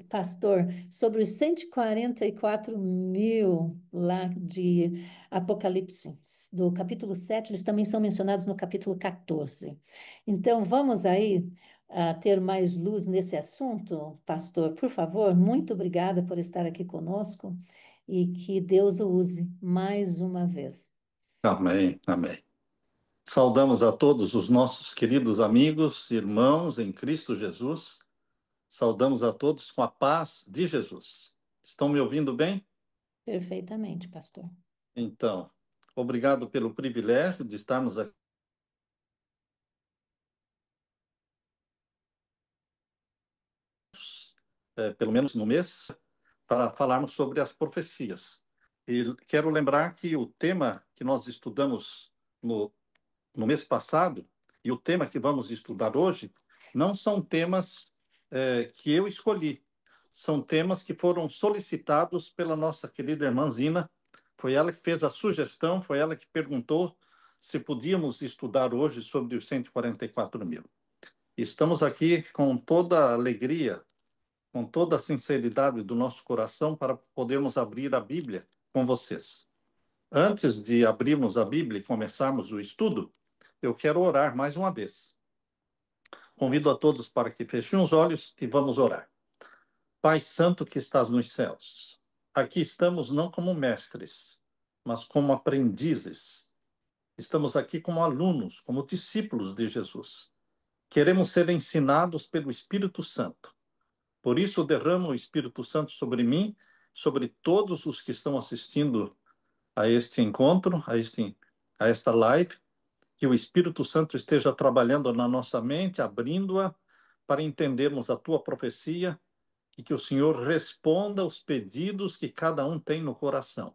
pastor, sobre os 144 mil lá de Apocalipse, do capítulo 7, eles também são mencionados no capítulo 14. Então, vamos aí ter mais luz nesse assunto, pastor, por favor. Muito obrigada por estar aqui conosco e que Deus o use mais uma vez. Amém, amém. Saudamos a todos os nossos queridos amigos, irmãos em Cristo Jesus. Saudamos a todos com a paz de Jesus. Estão me ouvindo bem? Perfeitamente, pastor. Então, obrigado pelo privilégio de estarmos aqui, pelo menos no mês, para falarmos sobre as profecias. E quero lembrar que o tema que nós estudamos no mês passado e o tema que vamos estudar hoje não são temas que eu escolhi, são temas que foram solicitados pela nossa querida irmã Zina. Foi ela que fez a sugestão, foi ela que perguntou se podíamos estudar hoje sobre os 144 mil. Estamos aqui com toda a alegria, com toda a sinceridade do nosso coração para podermos abrir a Bíblia com vocês. Antes de abrirmos a Bíblia e começarmos o estudo, eu quero orar mais uma vez. Convido a todos para que fechem os olhos e vamos orar. Pai Santo que estás nos céus, aqui estamos não como mestres, mas como aprendizes. Estamos aqui como alunos, como discípulos de Jesus. Queremos ser ensinados pelo Espírito Santo. Por isso, derrama o Espírito Santo sobre mim, sobre todos os que estão assistindo a este encontro, a esta live, que o Espírito Santo esteja trabalhando na nossa mente, abrindo-a para entendermos a tua profecia e que o Senhor responda aos pedidos que cada um tem no coração.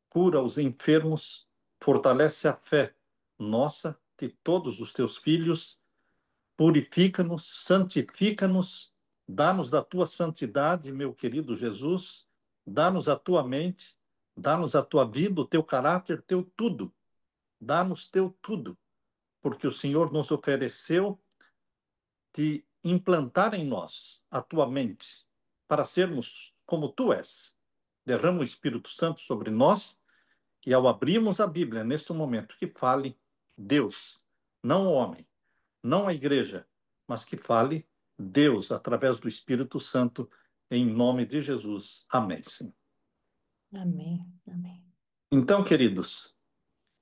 Cura os enfermos, fortalece a fé nossa, de todos os teus filhos, purifica-nos, santifica-nos, dá-nos da tua santidade, meu querido Jesus, dá-nos a tua mente, dá-nos a tua vida, o teu caráter, teu tudo. Dá-nos teu tudo, porque o Senhor nos ofereceu de implantar em nós a tua mente, para sermos como tu és. Derrama o Espírito Santo sobre nós e ao abrirmos a Bíblia neste momento, que fale Deus, não o homem, não a igreja, mas que fale Deus através do Espírito Santo, em nome de Jesus. Amém, Senhor. Amém, amém. Então, queridos,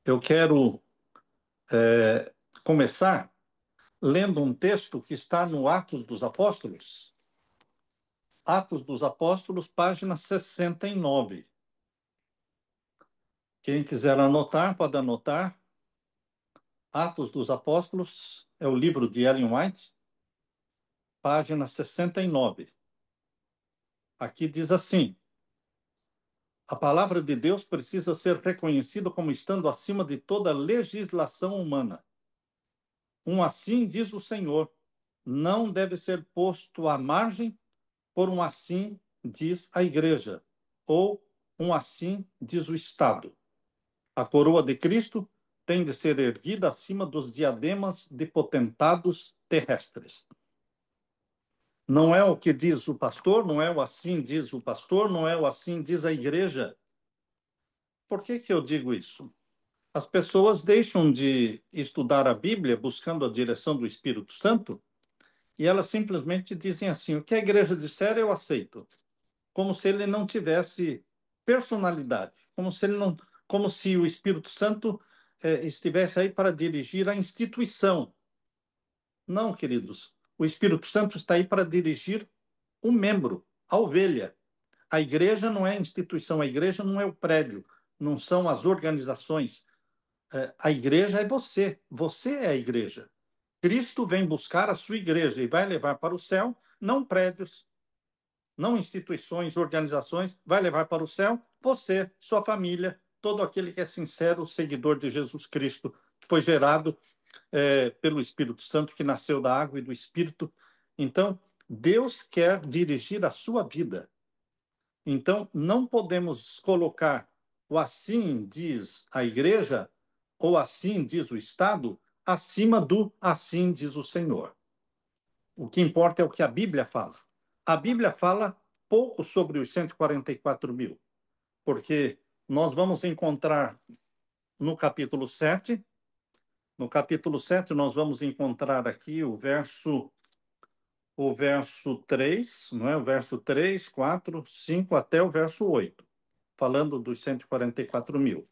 eu quero começar lendo um texto que está no Atos dos Apóstolos. Atos dos Apóstolos, página 69. Quem quiser anotar, pode anotar. Atos dos Apóstolos é o livro de Ellen White, página 69. Aqui diz assim: a palavra de Deus precisa ser reconhecida como estando acima de toda legislação humana. Assim diz o Senhor, não deve ser posto à margem, por assim diz a igreja, ou assim diz o Estado. A coroa de Cristo tem de ser erguida acima dos diademas de potentados terrestres. Não é o que diz o pastor, não é o assim diz o pastor, não é o assim diz a igreja. Por que eu digo isso? As pessoas deixam de estudar a Bíblia buscando a direção do Espírito Santo e elas simplesmente dizem assim: o que a igreja disser eu aceito, como se ele não tivesse personalidade, como se o Espírito Santo estivesse aí para dirigir a instituição. Não, queridos, o Espírito Santo está aí para dirigir o membro, a ovelha. A igreja não é a instituição, a igreja não é o prédio, não são as organizações. A igreja é você, você é a igreja. Cristo vem buscar a sua igreja e vai levar para o céu, não prédios, não instituições, organizações, vai levar para o céu você, sua família, todo aquele que é sincero, seguidor de Jesus Cristo, que foi gerado pelo Espírito Santo, que nasceu da água e do Espírito. Então, Deus quer dirigir a sua vida. Então, não podemos colocar o assim diz a igreja ou assim diz o Estado acima do assim diz o Senhor. O que importa é o que a Bíblia fala. a Bíblia fala pouco sobre os 144 mil, porque nós vamos encontrar no capítulo 7, nós vamos encontrar aqui o verso 3, não é? O verso 3, 4, 5 até o verso 8, falando dos 144 mil.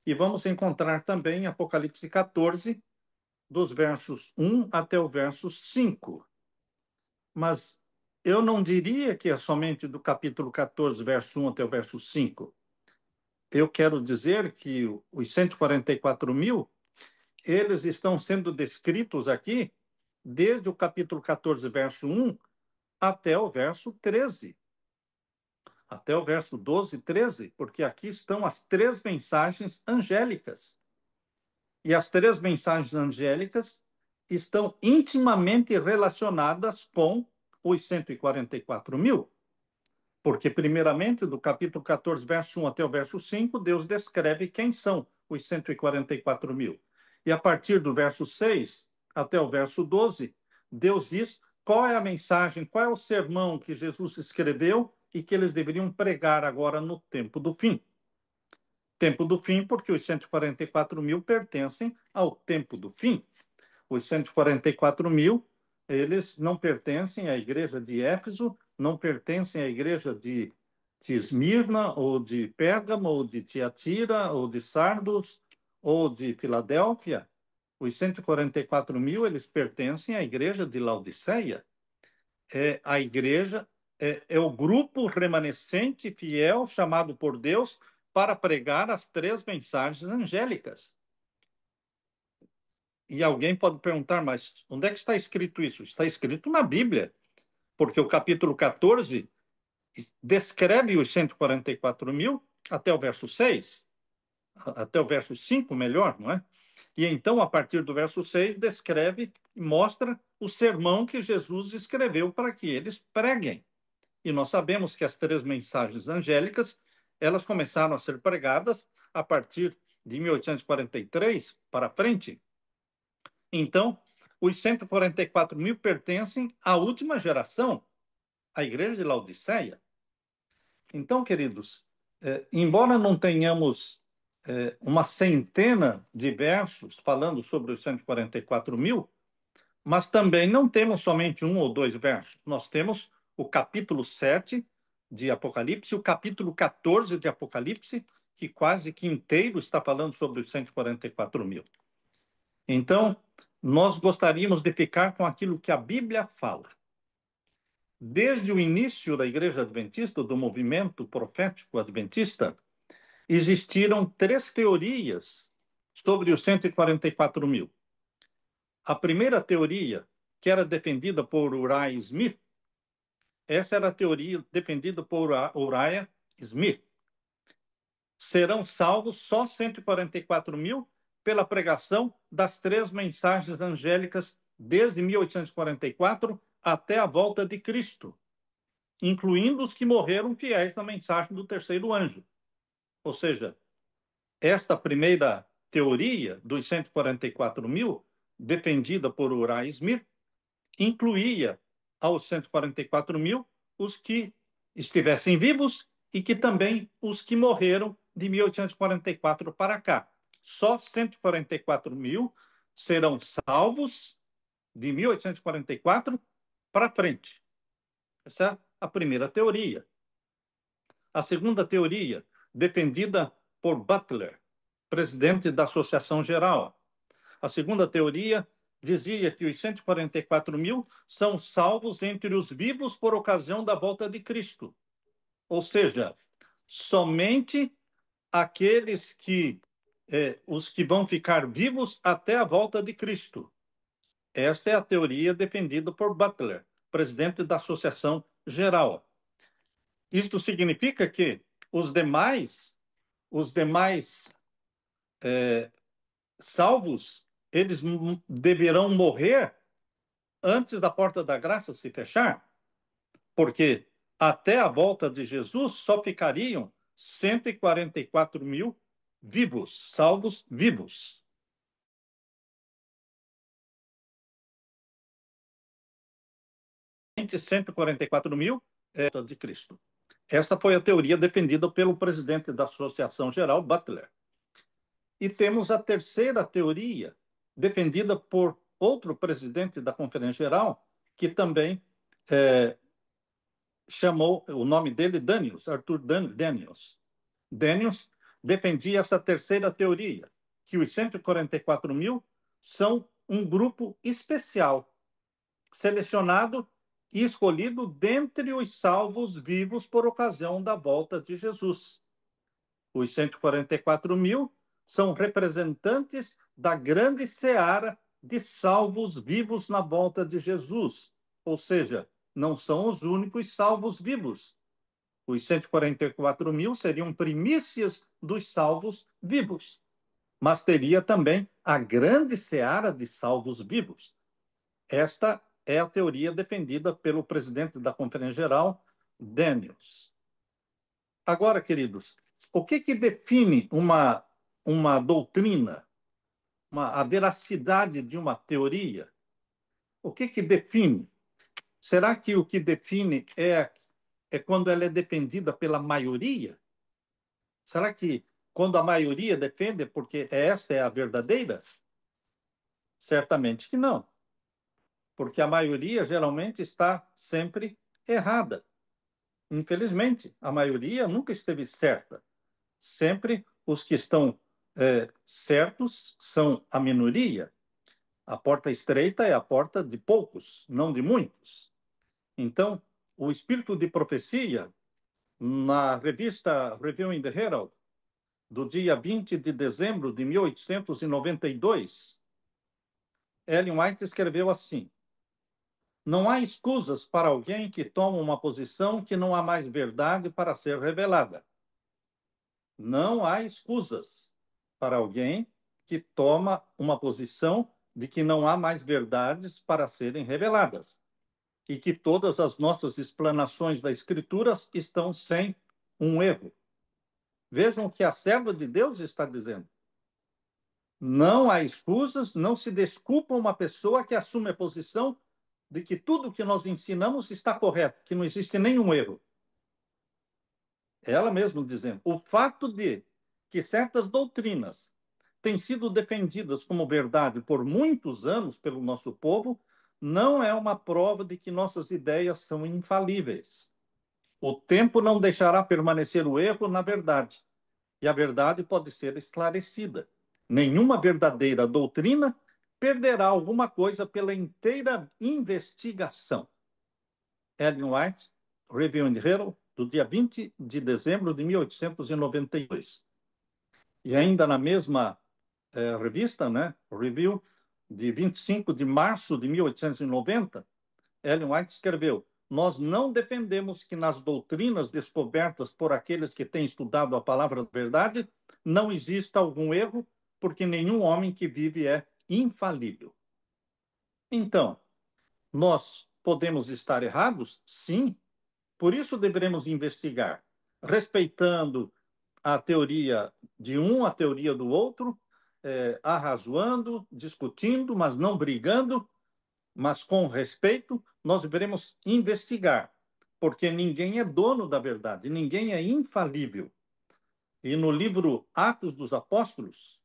E vamos encontrar também Apocalipse 14, dos versos 1 até o verso 5. Mas eu não diria que é somente do capítulo 14, verso 1 até o verso 5. Eu quero dizer que os 144 mil, eles estão sendo descritos aqui desde o capítulo 14, verso 1 até o verso 13. Até o verso 12 e 13, porque aqui estão as três mensagens angélicas. E as três mensagens angélicas estão intimamente relacionadas com os 144 mil. Porque, primeiramente, do capítulo 14, verso 1 até o verso 5, Deus descreve quem são os 144 mil. E a partir do verso 6 até o verso 12, Deus diz qual é a mensagem, qual é o sermão que Jesus escreveu e que eles deveriam pregar agora no tempo do fim. Tempo do fim, porque os 144 mil pertencem ao tempo do fim. Os 144 mil, eles não pertencem à igreja de Éfeso, não pertencem à igreja de Esmirna, ou de Pérgamo, ou de Tiatira, ou de Sardos, ou de Filadélfia. Os 144 mil, eles pertencem à igreja de Laodiceia. É a igreja, é o grupo remanescente fiel chamado por Deus para pregar as três mensagens angélicas. E alguém pode perguntar, mas onde é que está escrito isso? Está escrito na Bíblia, porque o capítulo 14 descreve os 144 mil até o verso 6, até o verso 5, melhor, não é? E então, a partir do verso 6, descreve e mostra o sermão que Jesus escreveu para que eles preguem. E nós sabemos que as três mensagens angélicas, elas começaram a ser pregadas a partir de 1843 para frente. Então, os 144 mil pertencem à última geração, à igreja de Laodiceia. Então, queridos, embora não tenhamos uma centena de versos falando sobre os 144 mil, mas também não temos somente um ou dois versos. Nós temos o capítulo 7 de Apocalipse, o capítulo 14 de Apocalipse, que quase que inteiro está falando sobre os 144 mil. Então, nós gostaríamos de ficar com aquilo que a Bíblia fala. Desde o início da Igreja Adventista, do movimento profético adventista, existiram três teorias sobre os 144 mil. A primeira teoria, que era defendida por Uriah Smith, essa era a teoria defendida por Uriah Smith. Serão salvos só 144 mil pela pregação das três mensagens angélicas desde 1844 até a volta de Cristo, incluindo os que morreram fiéis na mensagem do terceiro anjo. Ou seja, esta primeira teoria dos 144 mil, defendida por Uriah Smith, incluía aos 144 mil os que estivessem vivos e que também os que morreram de 1844 para cá. Só 144 mil serão salvos de 1844 para frente. Essa é a primeira teoria. A segunda teoria, defendida por Butler, presidente da Associação Geral. A segunda teoria dizia que os 144 mil são salvos entre os vivos por ocasião da volta de Cristo. Ou seja, somente aqueles os que vão ficar vivos até a volta de Cristo. Esta é a teoria defendida por Butler, presidente da Associação Geral. Isto significa que os demais salvos, eles deverão morrer antes da porta da graça se fechar, porque até a volta de Jesus só ficariam 144 mil vivos, salvos vivos. 144 mil de Cristo. Essa foi a teoria defendida pelo presidente da Associação Geral, Butler. E temos a terceira teoria, defendida por outro presidente da Conferência Geral, que também chamou o nome dele Daniels, Arthur Daniels. Daniels defendia essa terceira teoria, que os 144 mil são um grupo especial, selecionado e escolhido dentre os salvos vivos por ocasião da volta de Jesus. Os 144 mil são representantes da grande seara de salvos vivos na volta de Jesus, ou seja, não são os únicos salvos vivos. Os 144 mil seriam primícias dos salvos vivos, mas teria também a grande seara de salvos vivos. Esta é a teoria defendida pelo presidente da Conferência Geral, Daniels. Agora, queridos, o que define uma doutrina, a veracidade de uma teoria? O que define? Será que o que define é quando ela é defendida pela maioria? Será que quando a maioria defende porque esta é a verdadeira? Certamente que não, porque a maioria geralmente está sempre errada. Infelizmente, a maioria nunca esteve certa. Sempre os que estão certos são a minoria. A porta estreita é a porta de poucos, não de muitos. Então, o espírito de profecia, na revista Review in the Herald, do dia 20 de dezembro de 1892, Ellen White escreveu assim: não há escusas para alguém que toma uma posição que não há mais verdade para ser revelada. Não há escusas para alguém que toma uma posição de que não há mais verdades para serem reveladas e que todas as nossas explanações das Escrituras estão sem um erro. Vejam o que a serva de Deus está dizendo. Não há escusas, não se desculpa uma pessoa que assume a posição de que tudo que nós ensinamos está correto, que não existe nenhum erro. Ela mesma dizendo, o fato de que certas doutrinas têm sido defendidas como verdade por muitos anos pelo nosso povo, não é uma prova de que nossas ideias são infalíveis. O tempo não deixará permanecer o erro na verdade, e a verdade pode ser esclarecida. Nenhuma verdadeira doutrina perderá alguma coisa pela inteira investigação. Ellen White, Review in the Herald, do dia 20 de dezembro de 1892. E ainda na mesma revista, né, Review, de 25 de março de 1890, Ellen White escreveu: nós não defendemos que nas doutrinas descobertas por aqueles que têm estudado a palavra da verdade não exista algum erro, porque nenhum homem que vive é infalível. Então, nós podemos estar errados? Sim. Por isso devemos investigar, respeitando a teoria de um, a teoria do outro, arrazoando, discutindo, mas não brigando, mas com respeito. Nós devemos investigar, porque ninguém é dono da verdade, ninguém é infalível. E no livro Atos dos Apóstolos,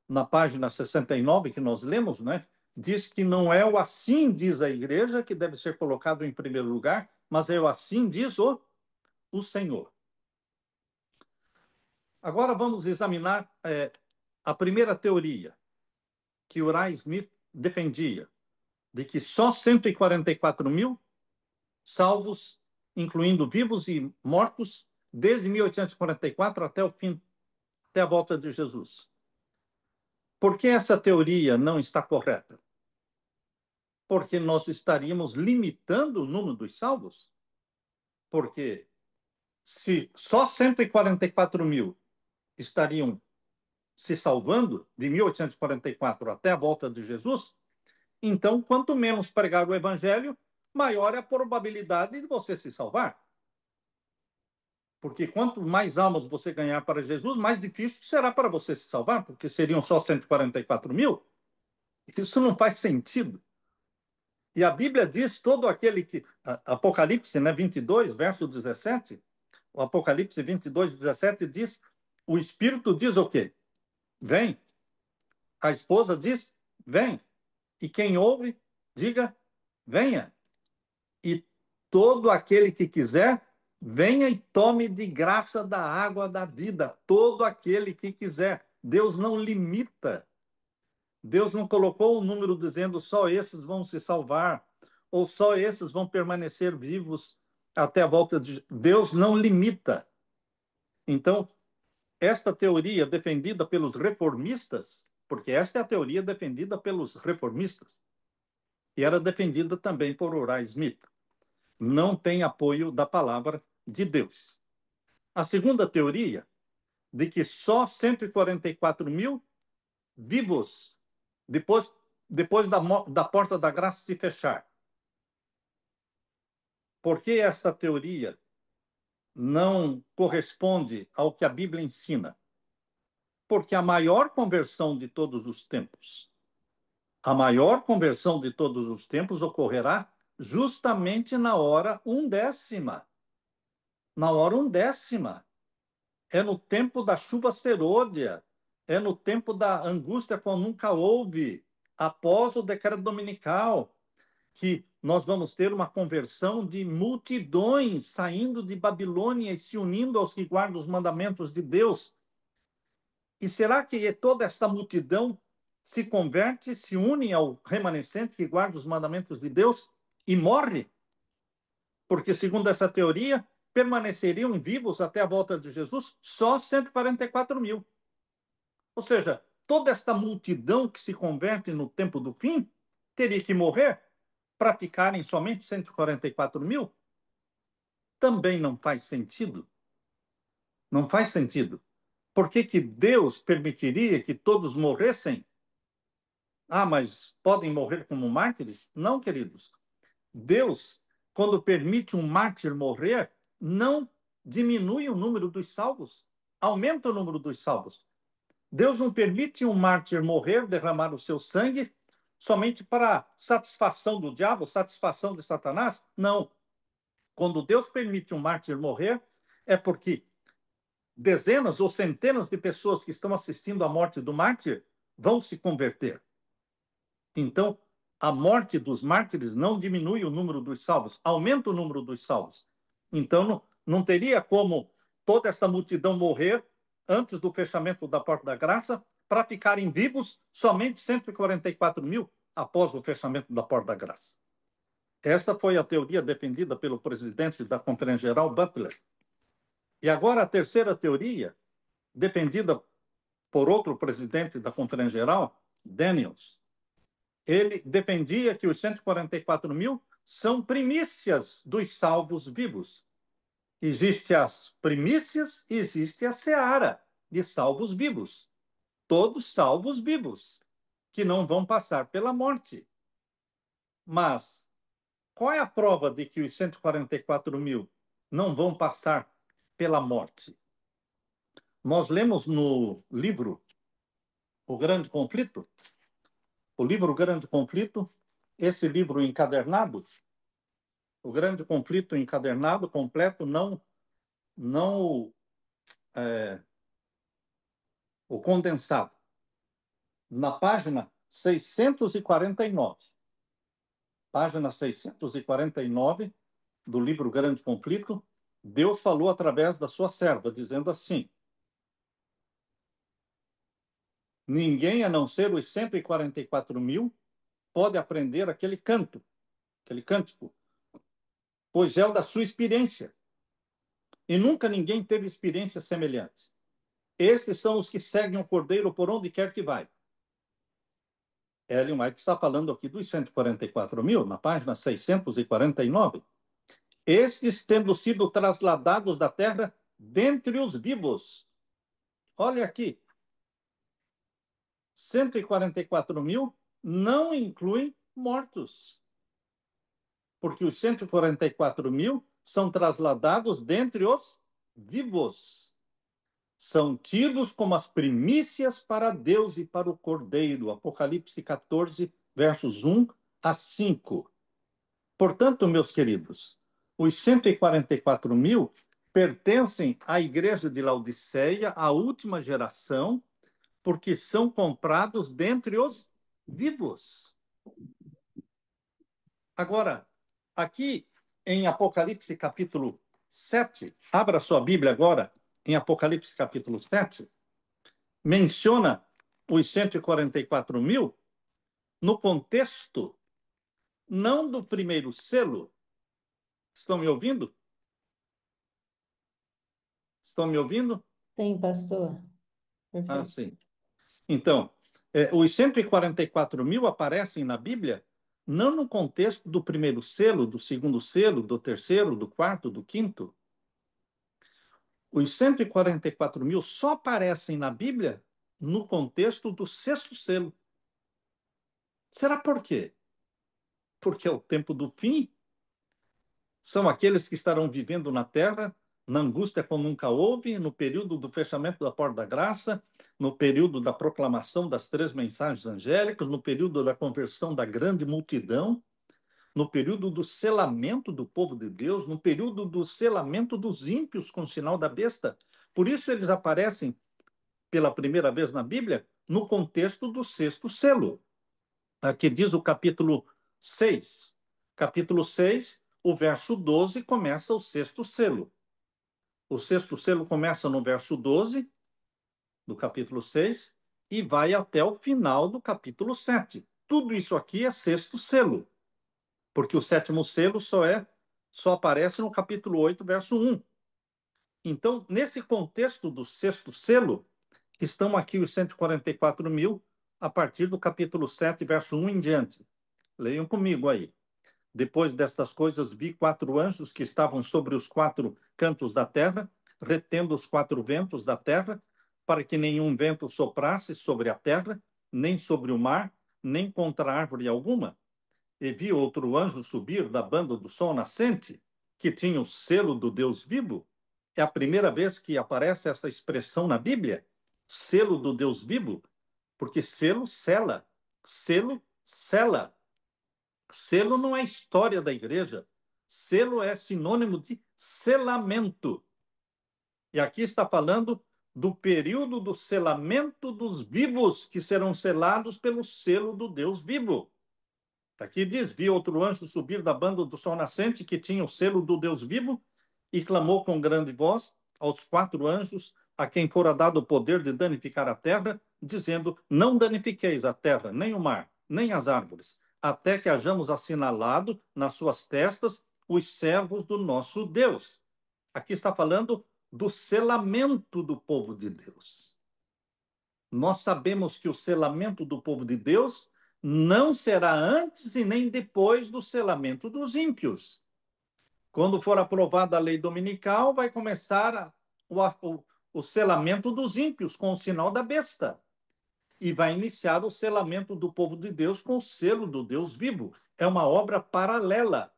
na página 69 que nós lemos, né, diz que não é o assim diz a igreja que deve ser colocado em primeiro lugar, mas é o assim diz o Senhor. Agora vamos examinar a primeira teoria que Uriah Smith defendia, de que só 144 mil salvos, incluindo vivos e mortos, desde 1844 até o fim, até a volta de Jesus. Por que essa teoria não está correta? Porque nós estaríamos limitando o número dos salvos? Porque se só 144 mil estariam se salvando de 1844 até a volta de Jesus, então, quanto menos pregar o evangelho, maior é a probabilidade de você se salvar. Porque quanto mais almas você ganhar para Jesus, mais difícil será para você se salvar, porque seriam só 144 mil. Isso não faz sentido. E a Bíblia diz, todo aquele que... Apocalipse, né, 22, verso 17, o Apocalipse 22, 17 diz, o Espírito diz o quê? Vem. A esposa diz, vem. E quem ouve, diga, venha. E todo aquele que quiser, venha e tome de graça da água da vida. Todo aquele que quiser. Deus não limita. Deus não colocou um número dizendo só esses vão se salvar, ou só esses vão permanecer vivos até a volta de... Deus não limita. Então, esta teoria defendida pelos reformistas, porque esta é a teoria defendida pelos reformistas, e era defendida também por Uriah Smith, não tem apoio da palavra de Deus. A segunda teoria, de que só 144 mil vivos depois da porta da graça se fechar. Por que essa teoria não corresponde ao que a Bíblia ensina? Porque a maior conversão de todos os tempos, a maior conversão de todos os tempos ocorrerá justamente na hora undécima. Na hora undécima. É no tempo da chuva serôdia. É no tempo da angústia qual nunca houve. Após o decreto dominical, que nós vamos ter uma conversão de multidões saindo de Babilônia e se unindo aos que guardam os mandamentos de Deus. E será que toda esta multidão se converte, se une ao remanescente que guarda os mandamentos de Deus e morre? Porque, segundo essa teoria, permaneceriam vivos até a volta de Jesus só 144 mil. Ou seja, toda esta multidão que se converte no tempo do fim teria que morrer para ficarem somente 144 mil? Também não faz sentido. Não faz sentido. Por que que Deus permitiria que todos morressem? Ah, mas podem morrer como mártires? Não, queridos. Deus, quando permite um mártir morrer, não diminui o número dos salvos, aumenta o número dos salvos. Deus não permite um mártir morrer, derramar o seu sangue, somente para satisfação do diabo, satisfação de Satanás. Não. Quando Deus permite um mártir morrer, é porque dezenas ou centenas de pessoas que estão assistindo à morte do mártir vão se converter. Então, a morte dos mártires não diminui o número dos salvos, aumenta o número dos salvos. Então, não teria como toda esta multidão morrer antes do fechamento da porta da graça para ficarem vivos somente 144 mil após o fechamento da porta da graça. Essa foi a teoria defendida pelo presidente da Conferência Geral, Butler. E agora a terceira teoria, defendida por outro presidente da Conferência Geral, Daniels. Ele defendia que os 144 mil são primícias dos salvos vivos. Existem as primícias e existe a seara de salvos vivos. Todos salvos vivos, que não vão passar pela morte. Mas qual é a prova de que os 144 mil não vão passar pela morte? Nós lemos no livro O Grande Conflito, o livro Grande Conflito, esse livro encadernado, o Grande Conflito encadernado, completo, não o condensado. Na página 649, página 649 do livro Grande Conflito, Deus falou através da sua serva, dizendo assim: ninguém, a não ser os 144 mil, pode aprender aquele canto, aquele cântico, pois é o da sua experiência. E nunca ninguém teve experiência semelhante. Estes são os que seguem o Cordeiro por onde quer que vai. Ellen White está falando aqui dos 144 mil, na página 649. Estes tendo sido trasladados da terra dentre os vivos. Olha aqui. 144 mil não incluem mortos. Porque os 144 mil são trasladados dentre os vivos. São tidos como as primícias para Deus e para o Cordeiro. Apocalipse 14, versos 1 a 5. Portanto, meus queridos, os 144 mil pertencem à igreja de Laodiceia, à última geração, porque são comprados dentre os vivos. Agora, aqui em Apocalipse capítulo 7, abra sua Bíblia agora, em Apocalipse capítulo 7, menciona os 144 mil no contexto não do primeiro selo. Estão me ouvindo? Estão me ouvindo? Sim, pastor. Ah, Perfeito. sim. Então, os 144 mil aparecem na Bíblia não no contexto do primeiro selo, do segundo selo, do terceiro, do quarto, do quinto. Os 144 mil só aparecem na Bíblia no contexto do sexto selo. Será por quê? Porque é o tempo do fim. São aqueles que estarão vivendo na terra, na angústia como nunca houve, no período do fechamento da porta da graça, no período da proclamação das 3 mensagens angélicas, no período da conversão da grande multidão, no período do selamento do povo de Deus, no período do selamento dos ímpios com o sinal da besta. Por isso eles aparecem pela primeira vez na Bíblia no contexto do sexto selo. Aqui diz o capítulo 6. Capítulo 6, o verso 12, começa o sexto selo. O sexto selo começa no verso 12 do capítulo 6 e vai até o final do capítulo 7. Tudo isso aqui é sexto selo, porque o sétimo selo só aparece no capítulo 8, verso 1. Então, nesse contexto do sexto selo, estão aqui os 144 mil a partir do capítulo 7, verso 1 em diante. Leiam comigo aí. Depois destas coisas, vi 4 anjos que estavam sobre os 4 cantos da terra, retendo os 4 ventos da terra, para que nenhum vento soprasse sobre a terra, nem sobre o mar, nem contra árvore alguma. E vi outro anjo subir da banda do sol nascente, que tinha o selo do Deus vivo. É a primeira vez que aparece essa expressão na Bíblia, selo do Deus vivo, porque selo sela, selo sela. Selo não é história da igreja. Selo é sinônimo de selamento. E aqui está falando do período do selamento dos vivos, que serão selados pelo selo do Deus vivo. Aqui diz: vi outro anjo subir da banda do sol nascente, que tinha o selo do Deus vivo, e clamou com grande voz aos 4 anjos, a quem fora dado o poder de danificar a terra, dizendo: não danifiqueis a terra, nem o mar, nem as árvores, até que hajamos assinalado nas suas testas os servos do nosso Deus. Aqui está falando do selamento do povo de Deus. Nós sabemos que o selamento do povo de Deus não será antes e nem depois do selamento dos ímpios. Quando for aprovada a lei dominical, vai começar o selamento dos ímpios com o sinal da besta. E vai iniciar o selamento do povo de Deus com o selo do Deus vivo. É uma obra paralela.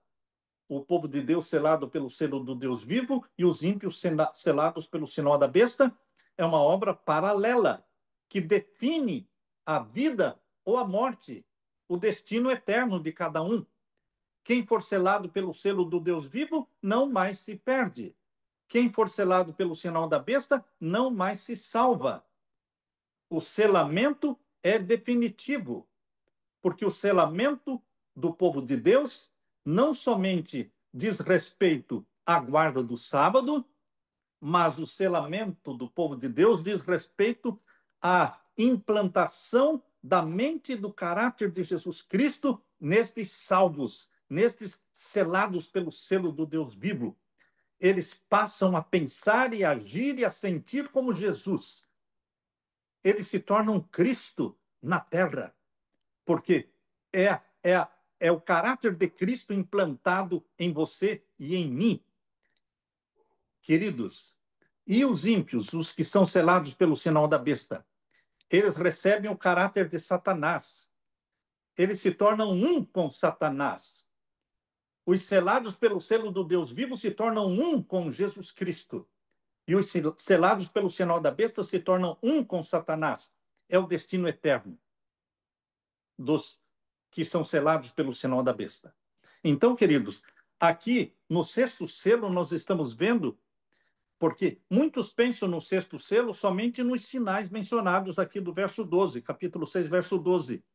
O povo de Deus selado pelo selo do Deus vivo e os ímpios selados pelo sinal da besta. É uma obra paralela que define a vida ou a morte, o destino eterno de cada um. Quem for selado pelo selo do Deus vivo, não mais se perde. Quem for selado pelo sinal da besta, não mais se salva. O selamento é definitivo, porque o selamento do povo de Deus não somente diz respeito à guarda do sábado, mas o selamento do povo de Deus diz respeito à implantação da mente e do caráter de Jesus Cristo nestes salvos, nestes selados pelo selo do Deus vivo. Eles passam a pensar e agir e a sentir como Jesus. Eles se tornam Cristo na terra, porque é, é, é o caráter de Cristo implantado em você e em mim. Queridos, e os ímpios, os que são selados pelo sinal da besta, eles recebem o caráter de Satanás. Eles se tornam um com Satanás. Os selados pelo selo do Deus vivo se tornam um com Jesus Cristo. E os selados pelo sinal da besta se tornam um com Satanás. É o destino eterno dos que são selados pelo sinal da besta. Então, queridos, aqui no sexto selo nós estamos vendo, porque muitos pensam no sexto selo somente nos sinais mencionados aqui do verso 12, capítulo 6, verso 12,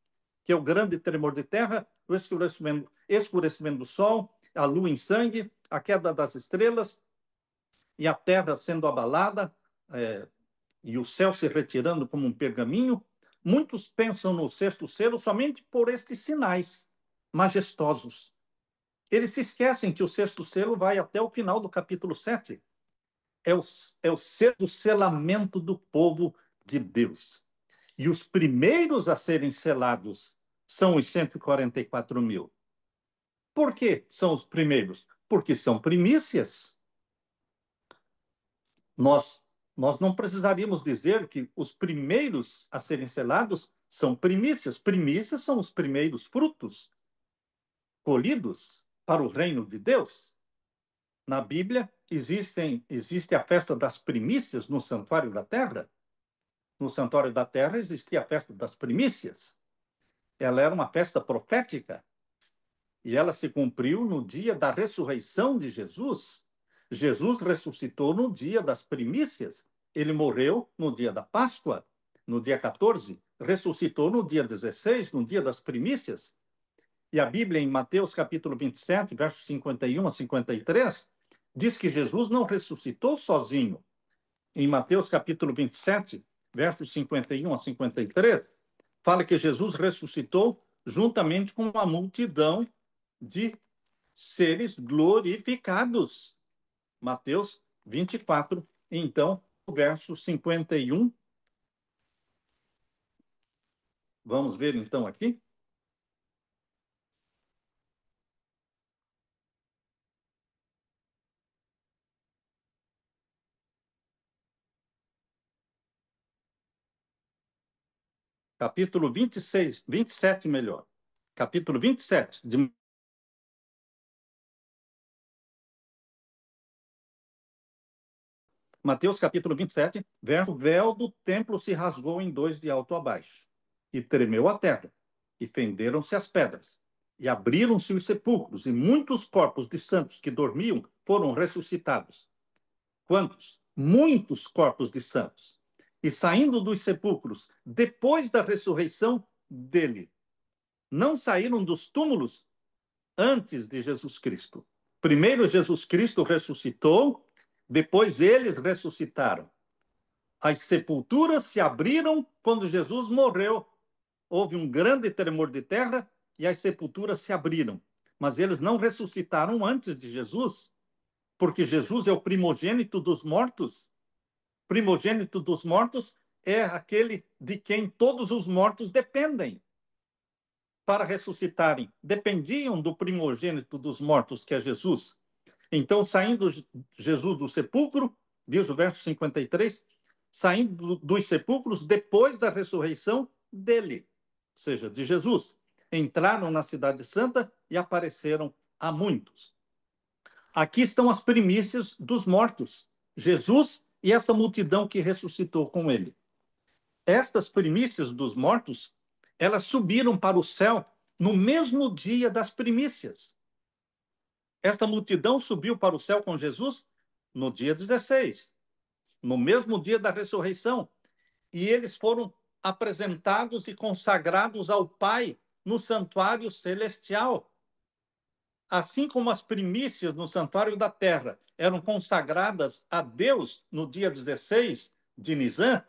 que é o grande tremor de terra, o escurecimento do sol, a lua em sangue, a queda das estrelas e a terra sendo abalada, e o céu se retirando como um pergaminho. Muitos pensam no sexto selo somente por estes sinais majestosos. Eles se esquecem que o sexto selo vai até o final do capítulo 7. É o selo do selamento do povo de Deus. E os primeiros a serem selados são os 144 mil. Por que são os primeiros? Porque são primícias. Nós, nós não precisaríamos dizer que os primeiros a serem selados são primícias. Primícias são os primeiros frutos colhidos para o reino de Deus. Na Bíblia, existe a festa das primícias no Santuário da Terra. No Santuário da Terra existia a festa das primícias. Ela era uma festa profética e ela se cumpriu no dia da ressurreição de Jesus. Jesus ressuscitou no dia das primícias. Ele morreu no dia da Páscoa, no dia 14. Ressuscitou no dia 16, no dia das primícias. E a Bíblia, em Mateus capítulo 27, versos 51 a 53, diz que Jesus não ressuscitou sozinho. Em Mateus capítulo 27, versos 51 a 53, fala que Jesus ressuscitou juntamente com uma multidão de seres glorificados. Mateus 24, então, o verso 51. Vamos ver então aqui. Capítulo 26, 27 melhor. Capítulo 27 de Mateus capítulo 27, verso: o véu do templo se rasgou em dois de alto a baixo, e tremeu a terra, e fenderam-se as pedras, e abriram-se os sepulcros, e muitos corpos de santos que dormiam foram ressuscitados. Quantos? Muitos corpos de santos. E saindo dos sepulcros, depois da ressurreição dele, não saíram dos túmulos antes de Jesus Cristo. Primeiro Jesus Cristo ressuscitou, depois eles ressuscitaram. As sepulturas se abriram quando Jesus morreu. Houve um grande tremor de terra e as sepulturas se abriram. Mas eles não ressuscitaram antes de Jesus, porque Jesus é o primogênito dos mortos. Primogênito dos mortos é aquele de quem todos os mortos dependem para ressuscitarem. Dependiam do primogênito dos mortos, que é Jesus. Então, saindo Jesus do sepulcro, diz o verso 53, saindo dos sepulcros depois da ressurreição dele, ou seja, de Jesus, entraram na cidade santa e apareceram a muitos. Aqui estão as primícias dos mortos, Jesus e essa multidão que ressuscitou com ele. Estas primícias dos mortos, elas subiram para o céu no mesmo dia das primícias. Esta multidão subiu para o céu com Jesus no dia 16, no mesmo dia da ressurreição. E eles foram apresentados e consagrados ao Pai no santuário celestial. Assim como as primícias no santuário da terra eram consagradas a Deus no dia 16 de Nisan,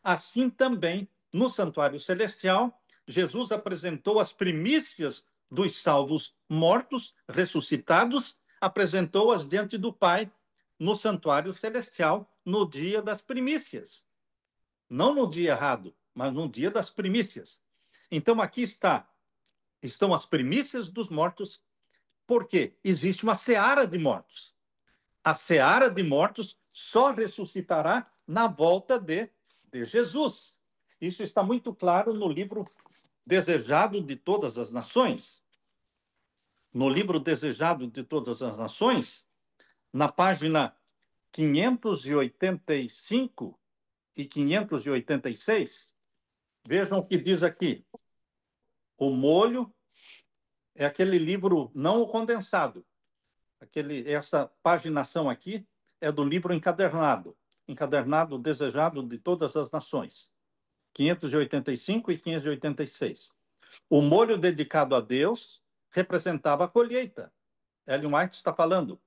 assim também no santuário celestial, Jesus apresentou as primícias dos salvos mortos, ressuscitados, apresentou-as diante do Pai no santuário celestial no dia das primícias. Não no dia errado, mas no dia das primícias. Então aqui estão as primícias dos mortos, porque existe uma seara de mortos. A seara de mortos só ressuscitará na volta de Jesus. Isso está muito claro no livro Desejado de Todas as Nações. No livro Desejado de Todas as Nações, na página 585 e 586, vejam o que diz aqui. O molho é aquele livro, não o condensado. Essa paginação aqui é do livro encadernado, encadernado desejado de todas as nações, 585 e 586. O molho dedicado a Deus representava a colheita. Ellen White está falando.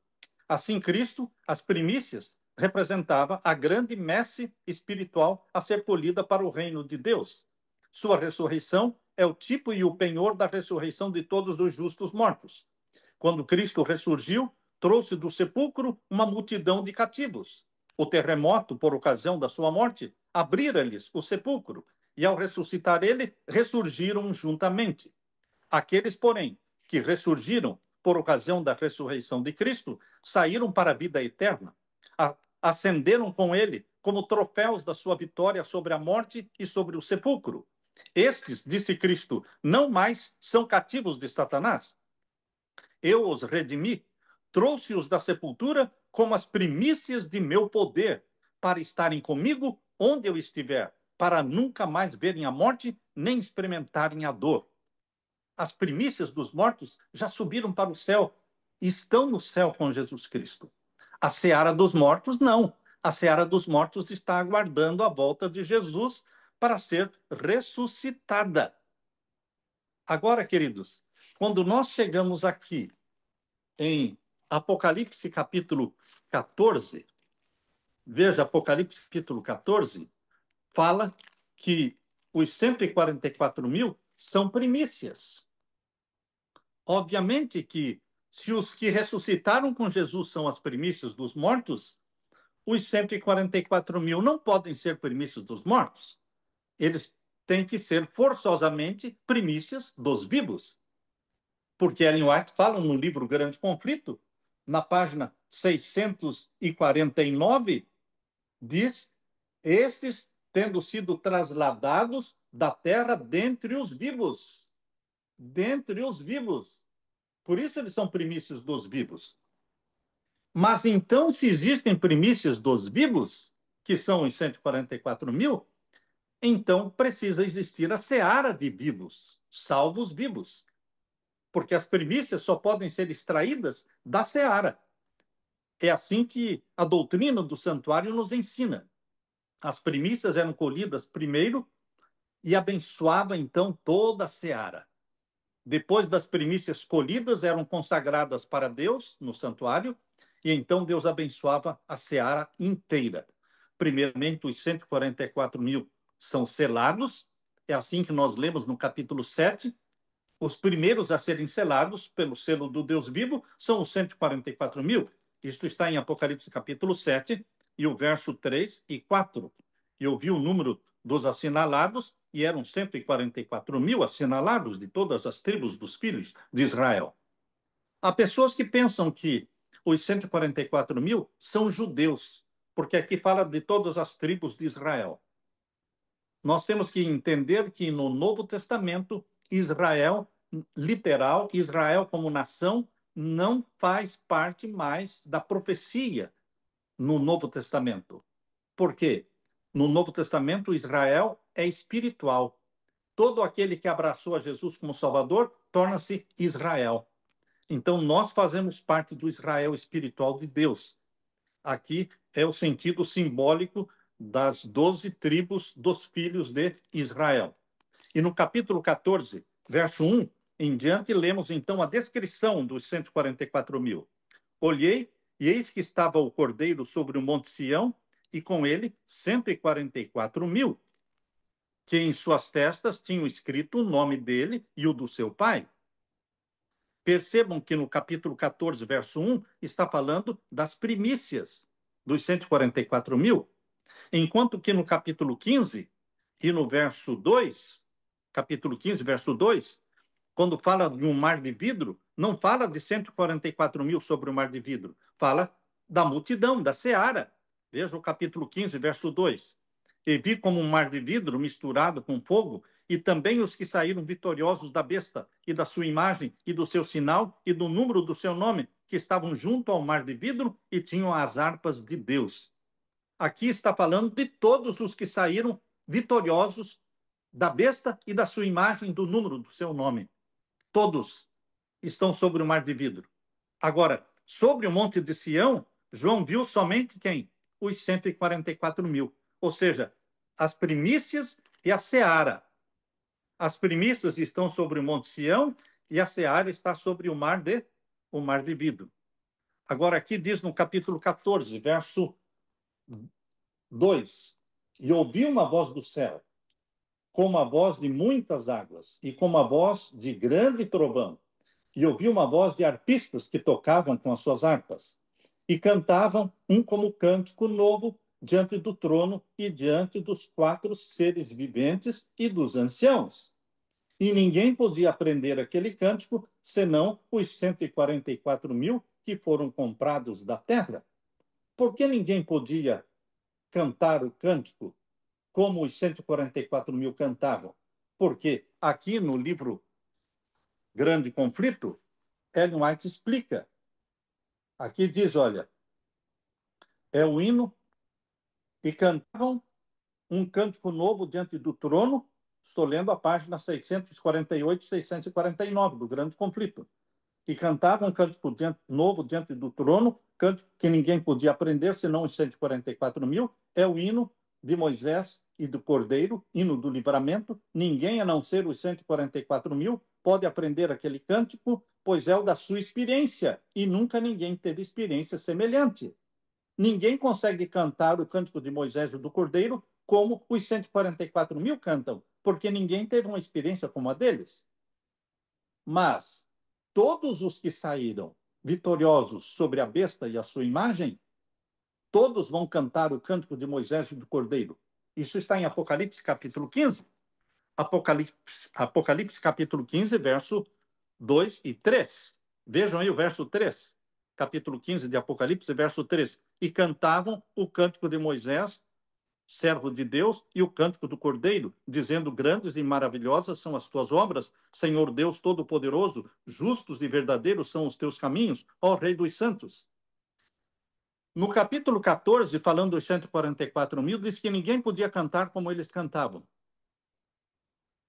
Assim, Cristo, as primícias, representava a grande messe espiritual a ser colhida para o reino de Deus. Sua ressurreição é o tipo e o penhor da ressurreição de todos os justos mortos. Quando Cristo ressurgiu, trouxe do sepulcro uma multidão de cativos. O terremoto, por ocasião da sua morte, abrira-lhes o sepulcro, e ao ressuscitar ele, ressurgiram juntamente. Aqueles, porém, que ressurgiram por ocasião da ressurreição de Cristo, saíram para a vida eterna, ascenderam com ele como troféus da sua vitória sobre a morte e sobre o sepulcro. Estes, disse Cristo, não mais são cativos de Satanás. Eu os redimi, trouxe-os da sepultura como as primícias de meu poder, para estarem comigo onde eu estiver, para nunca mais verem a morte, nem experimentarem a dor. As primícias dos mortos já subiram para o céu, estão no céu com Jesus Cristo. A seara dos mortos, não. A seara dos mortos está aguardando a volta de Jesus para ser ressuscitada. Agora, queridos, quando nós chegamos aqui em Apocalipse capítulo 14, veja, Apocalipse capítulo 14, fala que os 144 mil são primícias. Obviamente que, se os que ressuscitaram com Jesus são as primícias dos mortos, os 144 mil não podem ser primícias dos mortos. Eles têm que ser forçosamente primícias dos vivos. Porque Ellen White fala no livro Grande Conflito, na página 649, diz: estes tendo sido trasladados da terra dentre os vivos. Dentre os vivos. Por isso eles são primícias dos vivos. Mas então, se existem primícias dos vivos, que são os 144 mil, então precisa existir a seara de vivos, salvos vivos. Porque as primícias só podem ser extraídas da seara. É assim que a doutrina do santuário nos ensina. As primícias eram colhidas primeiro e abençoava então toda a seara. Depois das primícias colhidas, eram consagradas para Deus no santuário, e então Deus abençoava a seara inteira. Primeiramente, os 144 mil são selados, é assim que nós lemos no capítulo 7. Os primeiros a serem selados pelo selo do Deus vivo são os 144 mil. Isto está em Apocalipse capítulo 7, e o verso 3 e 4. Eu vi o número dos assinalados, e eram 144 mil assinalados de todas as tribos dos filhos de Israel. Há pessoas que pensam que os 144 mil são judeus, porque aqui fala de todas as tribos de Israel. Nós temos que entender que no Novo Testamento, Israel, literal, Israel como nação, não faz parte mais da profecia no Novo Testamento. Por quê? No Novo Testamento, Israel é espiritual. Todo aquele que abraçou a Jesus como Salvador torna-se Israel. Então, nós fazemos parte do Israel espiritual de Deus. Aqui é o sentido simbólico das 12 tribos dos filhos de Israel. E no capítulo 14, verso 1 em diante, lemos então a descrição dos 144 mil. Olhei, e eis que estava o Cordeiro sobre o monte Sião, e com ele 144 mil, que em suas testas tinham escrito o nome dele e o do seu pai. Percebam que no capítulo 14, verso 1, está falando das primícias dos 144 mil, enquanto que no capítulo 15 e no verso 2, capítulo 15, verso 2, quando fala de um mar de vidro, não fala de 144 mil sobre o mar de vidro, fala da multidão, da seara. Veja o capítulo 15, verso 2. E vi como um mar de vidro misturado com fogo, e também os que saíram vitoriosos da besta, e da sua imagem, e do seu sinal, e do número do seu nome, que estavam junto ao mar de vidro e tinham as harpas de Deus. Aqui está falando de todos os que saíram vitoriosos da besta e da sua imagem, do número do seu nome. Todos estão sobre o mar de vidro. Agora, sobre o monte de Sião, João viu somente quem? Os 144 mil. Ou seja, as primícias e a seara. As primícias estão sobre o monte Sião e a seara está sobre o mar de vidro. Agora, aqui diz no capítulo 14, verso 2: E ouvi uma voz do céu, como a voz de muitas águas, e como a voz de grande trovão. E ouvi uma voz de arpistas que tocavam com as suas harpas, e cantavam um como cântico novo diante do trono e diante dos 4 seres viventes e dos anciãos. E ninguém podia aprender aquele cântico, senão os 144 mil que foram comprados da terra. Por que ninguém podia cantar o cântico como os 144 mil cantavam? Porque aqui no livro Grande Conflito, Ellen White explica. Aqui diz, olha, é o hino, e cantavam um cântico novo diante do trono. Estou lendo a página 648 e 649 do Grande Conflito. E cantavam um cântico novo diante do trono, cântico que ninguém podia aprender, senão os 144 mil. É o hino de Moisés e do Cordeiro, hino do livramento. Ninguém, a não ser os 144 mil, pode aprender aquele cântico, pois é o da sua experiência, e nunca ninguém teve experiência semelhante. Ninguém consegue cantar o cântico de Moisés e do Cordeiro como os 144 mil cantam, porque ninguém teve uma experiência como a deles. Mas todos os que saíram vitoriosos sobre a besta e a sua imagem, todos vão cantar o cântico de Moisés e do Cordeiro. Isso está em Apocalipse capítulo 15. Apocalipse capítulo 15, verso 2 e 3. Vejam aí o verso 3. Capítulo 15 de Apocalipse, verso 3. E cantavam o cântico de Moisés, servo de Deus, e o cântico do Cordeiro, dizendo: grandes e maravilhosas são as tuas obras, Senhor Deus Todo-Poderoso, justos e verdadeiros são os teus caminhos, ó Rei dos Santos. No capítulo 14, falando dos 144 mil, diz que ninguém podia cantar como eles cantavam.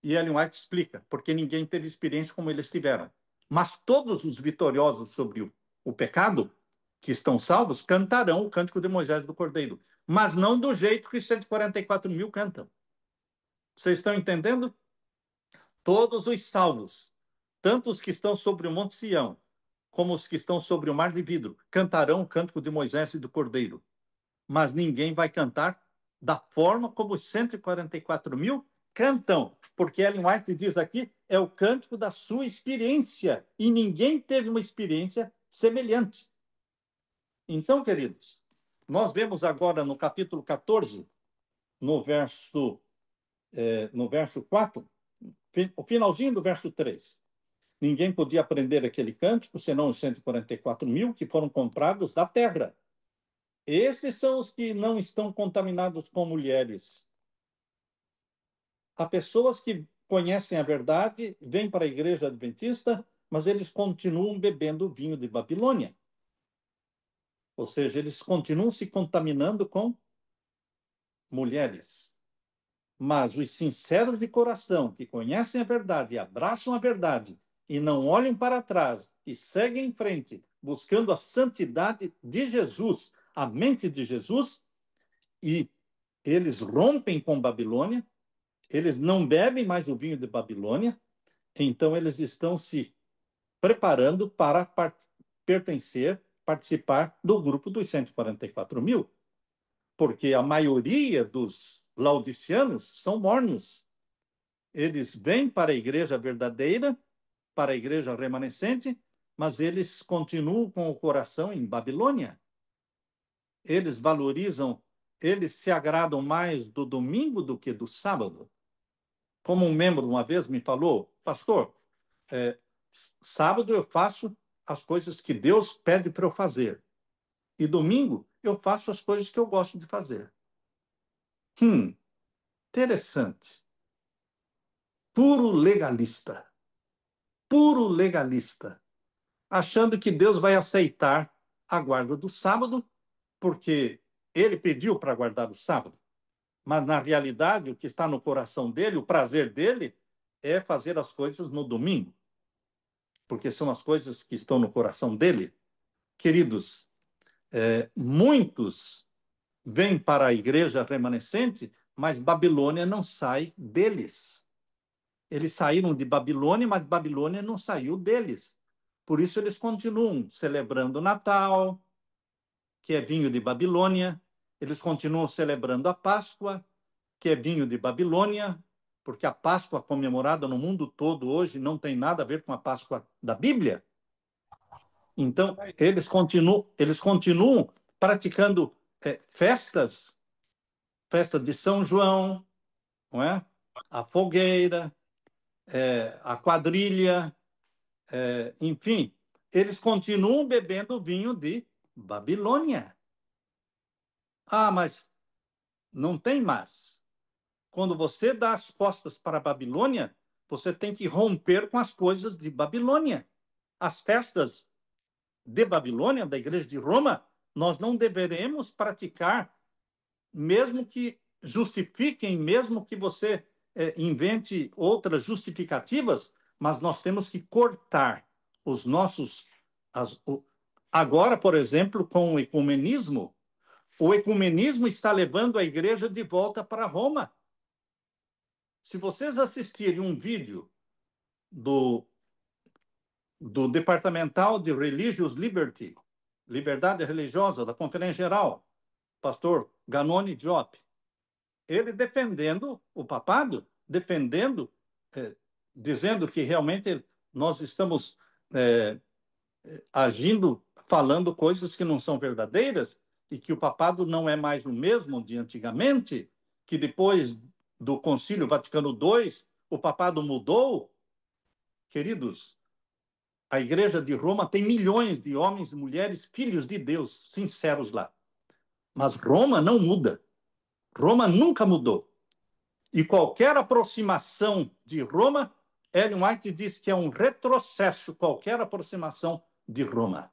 E Ellen White explica, porque ninguém teve experiência como eles tiveram. Mas todos os vitoriosos sobre o pecado, que estão salvos, cantarão o cântico de Moisés e do Cordeiro. Mas não do jeito que os 144 mil cantam. Vocês estão entendendo? Todos os salvos, tanto os que estão sobre o Monte Sião, como os que estão sobre o mar de vidro, cantarão o cântico de Moisés e do Cordeiro. Mas ninguém vai cantar da forma como os 144 mil cantam, porque Ellen White diz aqui, é o cântico da sua experiência, e ninguém teve uma experiência semelhante. Então, queridos, nós vemos agora no capítulo 14, no verso 4, o finalzinho do verso 3. Ninguém podia aprender aquele cântico, senão os 144 mil que foram comprados da terra. Esses são os que não estão contaminados com mulheres. Há pessoas que conhecem a verdade, vêm para a igreja adventista, mas eles continuam bebendo vinho de Babilônia. Ou seja, eles continuam se contaminando com mulheres. Mas os sinceros de coração, que conhecem a verdade e abraçam a verdade, e não olham para trás e seguem em frente, buscando a santidade de Jesus, a mente de Jesus, e eles rompem com Babilônia, eles não bebem mais o vinho de Babilônia, então eles estão se preparando para participar do grupo dos 144 mil, porque a maioria dos laodiceanos são mornos. Eles vêm para a igreja verdadeira, para a igreja remanescente, mas eles continuam com o coração em Babilônia. Eles valorizam, eles se agradam mais do domingo do que do sábado. Como um membro uma vez me falou, pastor, sábado eu faço as coisas que Deus pede para eu fazer. E domingo eu faço as coisas que eu gosto de fazer. Interessante. Puro legalista. Puro legalista. Achando que Deus vai aceitar a guarda do sábado, porque ele pediu para guardar o sábado. Mas, na realidade, o que está no coração dele, o prazer dele, é fazer as coisas no domingo. porque são as coisas que estão no coração dele. Queridos, muitos vêm para a igreja remanescente, mas Babilônia não sai deles. Eles saíram de Babilônia, mas Babilônia não saiu deles. Por isso eles continuam celebrando o Natal, que é vinho de Babilônia. Eles continuam celebrando a Páscoa, que é vinho de Babilônia, porque a Páscoa comemorada no mundo todo hoje não tem nada a ver com a Páscoa da Bíblia. Então, eles continuam praticando festas, festa de São João, não é? A fogueira, a quadrilha, enfim, eles continuam bebendo vinho de Babilônia. Ah, mas não tem mais. Quando você dá as costas para a Babilônia, você tem que romper com as coisas de Babilônia. As festas de Babilônia, da Igreja de Roma, nós não deveremos praticar, mesmo que justifiquem, mesmo que você invente outras justificativas, mas nós temos que cortar os nossos. Agora, por exemplo, com o ecumenismo está levando a igreja de volta para Roma. Se vocês assistirem um vídeo do Departamental de Religious Liberty, Liberdade Religiosa, da Conferência Geral, pastor Ganoni Diop, ele defendendo o papado, defendendo, dizendo que realmente nós estamos agindo, falando coisas que não são verdadeiras e que o papado não é mais o mesmo de antigamente, que depois do Concílio Vaticano II, o papado mudou. Queridos, a Igreja de Roma tem milhões de homens e mulheres, filhos de Deus, sinceros lá. Mas Roma não muda. Roma nunca mudou. E qualquer aproximação de Roma, Ellen White diz que é um retrocesso, qualquer aproximação de Roma.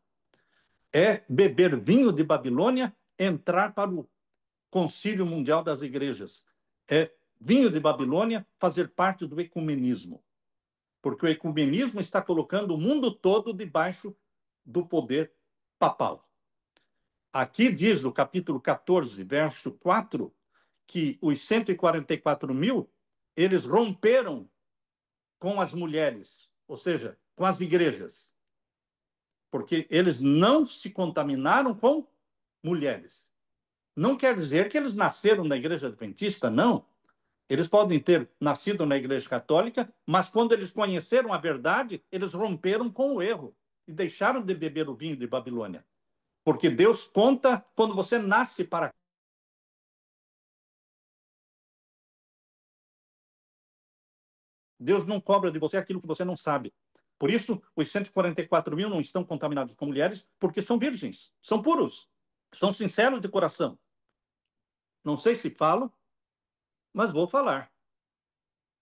É beber vinho de Babilônia, entrar para o Concílio Mundial das Igrejas. É vinho de Babilônia, fazer parte do ecumenismo. Porque o ecumenismo está colocando o mundo todo debaixo do poder papal. Aqui diz, no capítulo 14, verso 4, que os 144 mil, eles romperam com as mulheres, ou seja, com as igrejas, porque eles não se contaminaram com mulheres. Não quer dizer que eles nasceram na igreja adventista, não. Eles podem ter nascido na igreja católica, mas quando eles conheceram a verdade, eles romperam com o erro e deixaram de beber o vinho de Babilônia. Porque Deus conta quando você nasce para Deus não cobra de você aquilo que você não sabe. Por isso, os 144 mil não estão contaminados com mulheres, porque são virgens, são puros, são sinceros de coração. Não sei se falo, mas vou falar.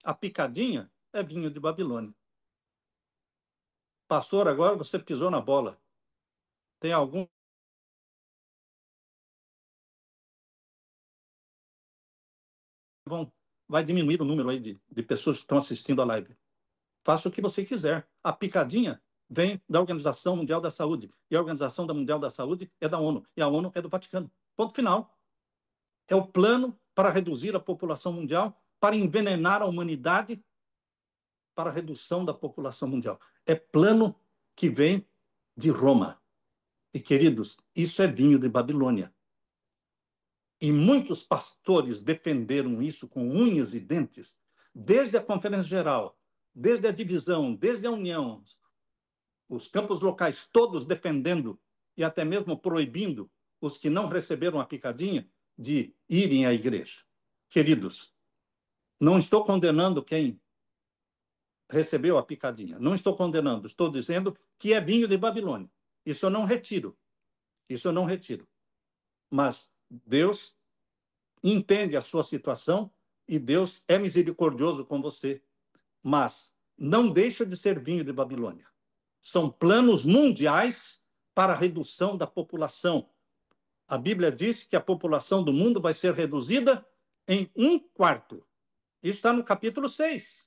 A picadinha é vinho de Babilônia. Pastor, agora você pisou na bola. Tem algum. Vai diminuir o número aí de pessoas que estão assistindo a live. Faça o que você quiser. A picadinha vem da Organização Mundial da Saúde. E a Organização Mundial da Saúde é da ONU. E a ONU é do Vaticano. Ponto final. É o plano para reduzir a população mundial, para envenenar a humanidade, para a redução da população mundial. É plano que vem de Roma. E, queridos, isso é vinho de Babilônia. E muitos pastores defenderam isso com unhas e dentes, desde a Conferência Geral, desde a divisão, desde a União, os campos locais todos defendendo e até mesmo proibindo os que não receberam a picadinha de irem à igreja. Queridos, não estou condenando quem recebeu a picadinha. Não estou condenando. Estou dizendo que é vinho de Babilônia. Isso eu não retiro. Isso eu não retiro. Mas Deus entende a sua situação e Deus é misericordioso com você. Mas não deixa de ser vinho de Babilônia. São planos mundiais para a redução da população. A Bíblia diz que a população do mundo vai ser reduzida em 1/4. Isso está no capítulo 6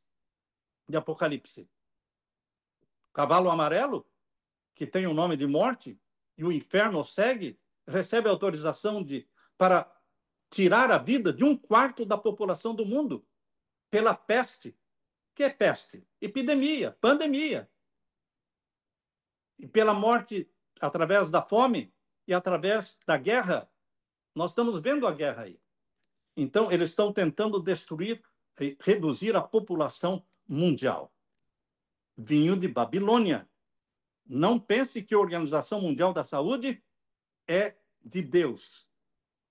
de Apocalipse. Cavalo amarelo, que tem o nome de morte, e o inferno o segue, recebe autorização para tirar a vida de um quarto da população do mundo pela peste. Que é peste? Epidemia, pandemia. E pela morte através da fome e através da guerra. Nós estamos vendo a guerra aí. Então, eles estão tentando destruir e reduzir a população mundial. Vinho de Babilônia. Não pense que a Organização Mundial da Saúde é de Deus.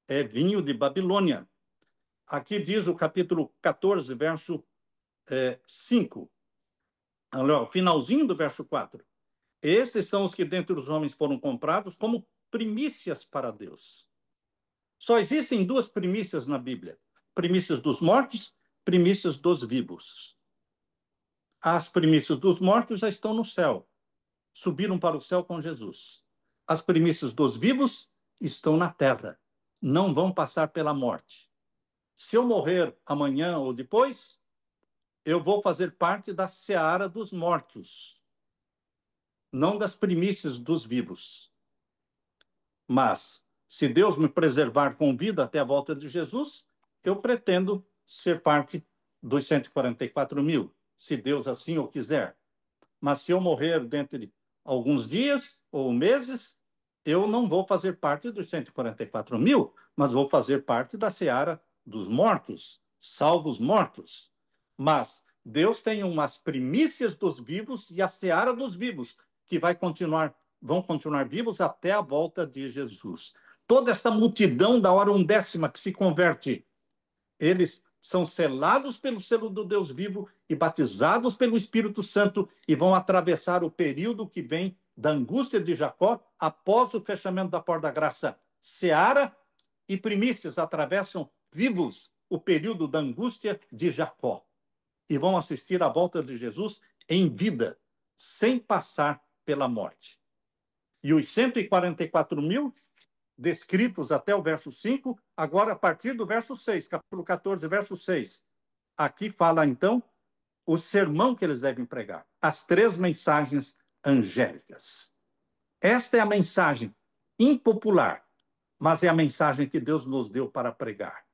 É vinho de Babilônia. Aqui diz o capítulo 14, verso 5. Olha, finalzinho do verso 4. Estes são os que dentre os homens foram comprados como primícias para Deus. Só existem duas primícias na Bíblia: primícias dos mortos, primícias dos vivos. As primícias dos mortos já estão no céu, subiram para o céu com Jesus. As primícias dos vivos estão na terra, não vão passar pela morte. Se eu morrer amanhã ou depois, eu vou fazer parte da seara dos mortos, não das primícias dos vivos. Mas, se Deus me preservar com vida até a volta de Jesus, eu pretendo ser parte dos 144 mil, se Deus assim o quiser. Mas se eu morrer dentro de alguns dias ou meses, eu não vou fazer parte dos 144 mil, mas vou fazer parte da seara dos mortos, salvos mortos. Mas Deus tem umas primícias dos vivos e a seara dos vivos, que vão continuar vivos até a volta de Jesus. Toda essa multidão da hora undécima que se converte, eles são selados pelo selo do Deus vivo e batizados pelo Espírito Santo e vão atravessar o período que vem da angústia de Jacó após o fechamento da porta da graça. Seara e primícias atravessam vivos o período da angústia de Jacó e vão assistir à volta de Jesus em vida, sem passar pela morte. E os 144 mil descritos até o verso 5, agora a partir do verso 6, capítulo 14, verso 6. Aqui fala, então, o sermão que eles devem pregar, as três mensagens angélicas. Esta é a mensagem impopular, mas é a mensagem que Deus nos deu para pregar.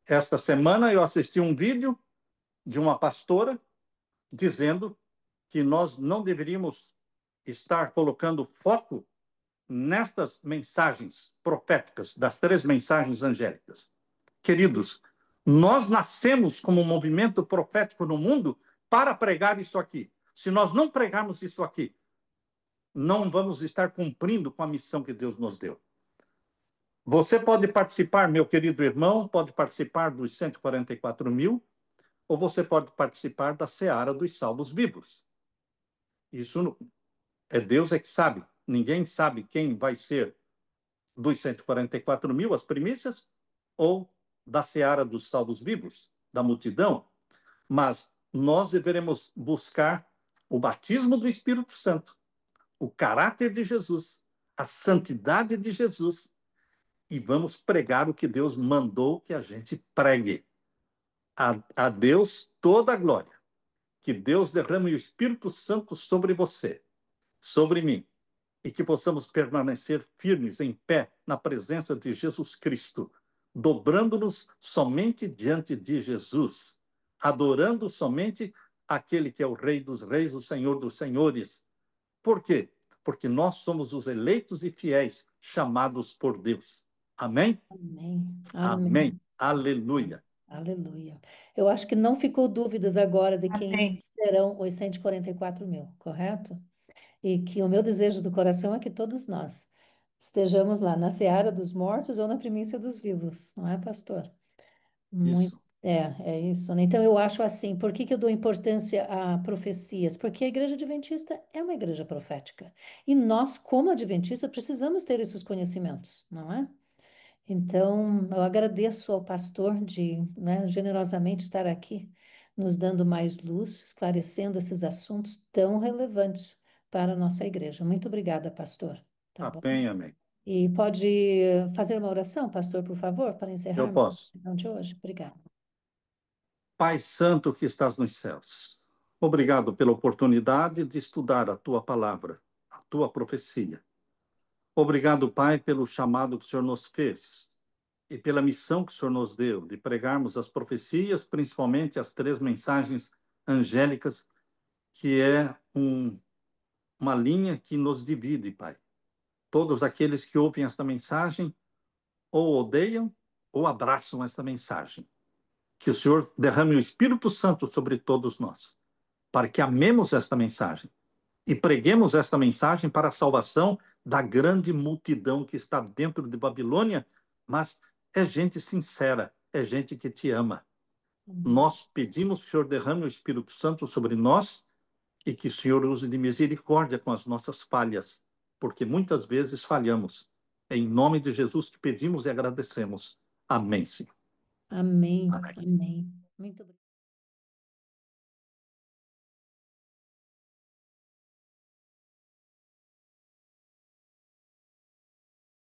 Esta semana eu assisti um vídeo de uma pastora dizendo que nós não deveríamos estar colocando foco nestas mensagens proféticas, das três mensagens angélicas. Queridos, nós nascemos como um movimento profético no mundo para pregar isso aqui. Se nós não pregarmos isso aqui, não vamos estar cumprindo com a missão que Deus nos deu. Você pode participar, meu querido irmão, pode participar dos 144 mil, ou você pode participar da seara dos salvos vivos. Isso é Deus é que sabe. Ninguém sabe quem vai ser dos 144 mil, as primícias, ou da seara dos salvos vivos, da multidão. Mas nós deveremos buscar o batismo do Espírito Santo, o caráter de Jesus, a santidade de Jesus, e vamos pregar o que Deus mandou que a gente pregue. A Deus toda a glória. Que Deus derrame o Espírito Santo sobre você, sobre mim, e que possamos permanecer firmes em pé na presença de Jesus Cristo, dobrando-nos somente diante de Jesus, adorando somente aquele que é o Rei dos Reis, o Senhor dos Senhores. Por quê? Porque nós somos os eleitos e fiéis chamados por Deus. Amém? Amém. Amém. Amém. Aleluia. Aleluia. Eu acho que não ficou dúvidas agora de quem Amém. serão os 144 mil, correto? E que o meu desejo do coração é que todos nós estejamos lá na seara dos mortos ou na primícia dos vivos, não é, pastor? Muito, Isso. é isso, né? Então eu acho assim, por que que eu dou importância a profecias? Porque a igreja adventista é uma igreja profética. E nós, como adventistas, precisamos ter esses conhecimentos, não é? Então, eu agradeço ao pastor de, né, generosamente estar aqui, nos dando mais luz, esclarecendo esses assuntos tão relevantes para a nossa igreja. Muito obrigada, pastor. Tá bom? Amém, amém. E pode fazer uma oração, pastor, por favor, para Eu encerrarmos a posso. sessão de hoje? Obrigada. Pai Santo que estás nos céus, Obrigado pela oportunidade de estudar a tua palavra, a tua profecia. Obrigado, Pai, pelo chamado que o Senhor nos fez e pela missão que o Senhor nos deu de pregarmos as profecias, principalmente as 3 mensagens angélicas, que é uma linha que nos divide, Pai. Todos aqueles que ouvem esta mensagem ou odeiam ou abraçam esta mensagem. Que o Senhor derrame o Espírito Santo sobre todos nós, para que amemos esta mensagem e preguemos esta mensagem para a salvação da grande multidão que está dentro de Babilônia, mas é gente sincera, é gente que te ama. Nós pedimos que o Senhor derrame o Espírito Santo sobre nós e que o Senhor use de misericórdia com as nossas falhas, porque muitas vezes falhamos. Em nome de Jesus que pedimos e agradecemos. Amém, Senhor. Amém. Amém. Amém. Muito obrigada.